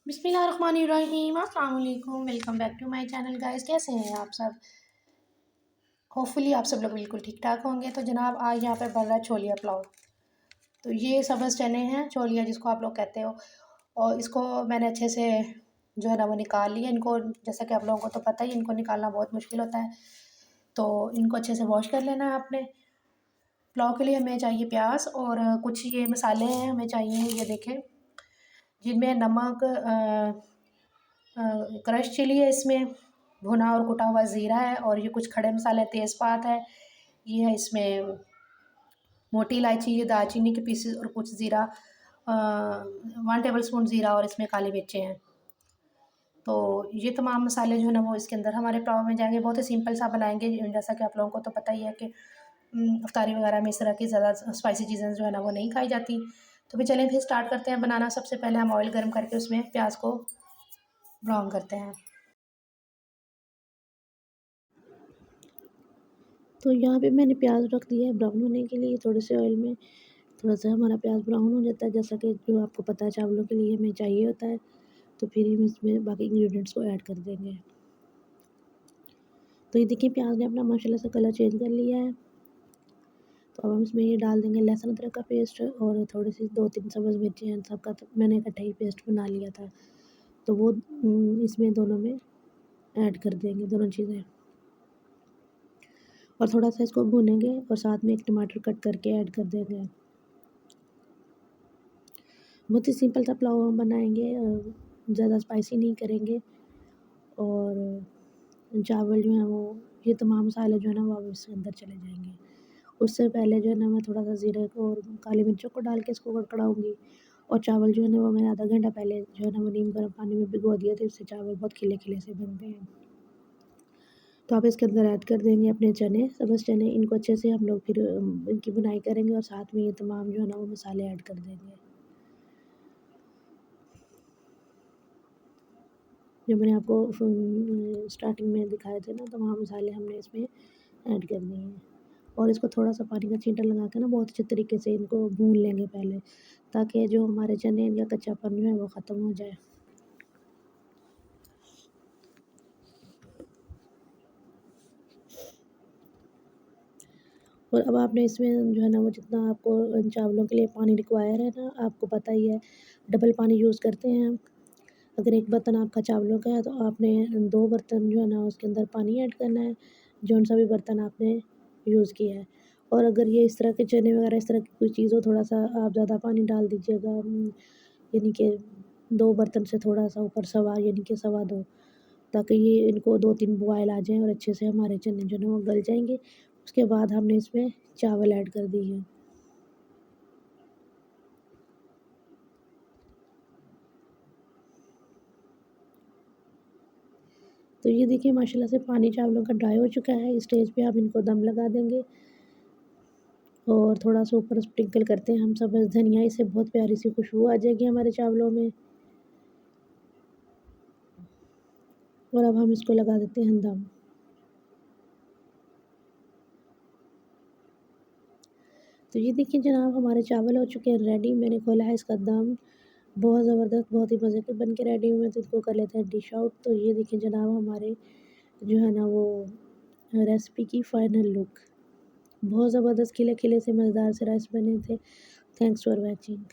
बिस्मिल्लाहिर्रहमानिर्रहीम अस्सलाम वालेकुम। Welcome back to my channel guys. कैसे हैं आप सब? होपफुली आप सब लोग बिल्कुल ठीक ठाक होंगे। तो जनाब आज यहाँ पे बन रहा है छोलिया पुलाव। तो ये सब्ज़ चने हैं, छोलिया जिसको आप लोग कहते हो। और इसको मैंने अच्छे से जो है ना वो निकाल लिया। इनको जैसा कि आप लोगों को तो पता ही, इनको निकालना बहुत मुश्किल होता है। तो इनको अच्छे से वॉश कर लेना है आपने। पुलाव के लिए हमें चाहिए प्याज और कुछ ये मसाले हैं हमें चाहिए, ये देखें, जिनमें नमक, क्रश चिली है, इसमें भुना और कुटा हुआ ज़ीरा है, और ये कुछ खड़े मसाले, तेज़पात है, ये है इसमें मोटी इलायची, ये दालचीनी के पीसेस और कुछ ज़ीरा, 1 टेबलस्पून ज़ीरा, और इसमें काली मिर्चें हैं। तो ये तमाम मसाले जो है ना वो इसके अंदर हमारे पुलाव में जाएंगे। बहुत ही सिंपल सा बनाएंगे, जैसा कि आप लोगों को तो पता ही है कि इफ्तारी वगैरह में इस तरह की ज़्यादा स्पाइसी चीज़ें जो है ना वो नहीं खाई जाती। तो फिर चलें स्टार्ट करते हैं बनाना। सबसे पहले हम ऑयल गर्म करके उसमें प्याज को ब्राउन करते हैं। तो यहाँ पे मैंने प्याज रख दिया है ब्राउन होने के लिए। थोड़े से ऑयल में थोड़ा सा हमारा प्याज ब्राउन हो जाता है, जैसा कि जो आपको पता है चावलों के लिए हमें चाहिए होता है। तो फिर हम इसमें बाकी इंग्रेडिएंट्स को ऐड कर देंगे। तो ये देखिए प्याज ने अपना माशाल्लाह से कलर चेंज कर लिया है। तो अब हम इसमें ये डाल देंगे लहसुन अदरक का पेस्ट, और थोड़ी सी 2-3 सब्ज़ मिर्ची हैं, सबका तो मैंने इकट्ठा ही पेस्ट बना लिया था। तो वो इसमें दोनों में ऐड कर देंगे दोनों चीज़ें, और थोड़ा सा इसको भूनेंगे, और साथ में एक टमाटर कट करके ऐड कर देंगे। बहुत ही सिंपल सा पुलाव हम बनाएंगे, ज़्यादा स्पाइसी नहीं करेंगे। और चावल जो है वो, ये तमाम मसाले जो है ना वो अब इसके अंदर चले जाएंगे। उससे पहले जो है ना मैं थोड़ा सा ज़ीरे को और काली मिर्चों को डाल के इसको कड़कड़ाऊँगी। और चावल जो है ना वो मैंने आधा घंटा पहले जो है ना वो नीम गर्म पानी में भिगो दिया था, इससे चावल बहुत खिले खिले से बनते हैं। तो आप इसके अंदर ऐड कर देंगे अपने चने, सब्ज़ चने। इनको अच्छे से हम लोग फिर इनकी बुनाई करेंगे, और साथ में ये तमाम जो है ना वो मसाले ऐड कर देंगे। जो मैंने आपको स्टार्टिंग में दिखाए थे ना, तमाम मसाले हमने इसमें ऐड कर दिए हैं। और इसको थोड़ा सा पानी का छींटा लगा के ना बहुत अच्छे तरीके से इनको भून लेंगे पहले, ताकि जो हमारे चने का कच्चापन जो है वो ख़त्म हो जाए। और अब आपने इसमें जो है ना वो जितना आपको चावलों के लिए पानी रिक्वायर है ना, आपको पता ही है, डबल पानी यूज़ करते हैं हम। अगर एक बर्तन आपका चावलों का है तो आपने 2 बर्तन जो है ना उसके अंदर पानी ऐड करना है, जौन-सा भी बर्तन आपने यूज़ किया है। और अगर ये इस तरह के चने वगैरह इस तरह की कोई चीज़ हो, थोड़ा-सा आप ज़्यादा पानी डाल दीजिएगा, यानी कि 2 बर्तन से थोड़ा-सा ऊपर, सवा यानी कि सवा 2, ताकि ये इनको 2-3 बॉयल आ जाएँ और अच्छे से हमारे चने जो है ना वो गल जाएँगे। उसके बाद हमने इसमें चावल ऐड कर दिए। तो ये देखिए माशाल्लाह से पानी चावलों का ड्राई हो चुका है। इस स्टेज पे आप इनको दम लगा देंगे, और थोड़ा-सा ऊपर स्प्रिंकल करते हैं हम सब्ज़ धनिया, इससे बहुत प्यारी सी खुशबू आ जाएगी हमारे चावलों में। और अब हम इसको लगा देते हैं दम। तो ये देखिए जनाब हमारे चावल हो चुके हैं रेडी। मैंने खोला है इसका दम, बहुत ज़बरदस्त, बहुत ही मज़े के बन के रेडी हुए हैं। तो इसको कर लेते हैं डिश आउट। तो ये देखिए जनाब हमारे जो है ना वो रेसिपी की फाइनल लुक। बहुत ज़बरदस्त खिले-खिले से मज़ेदार से राइस बने थे। Thanks for watching.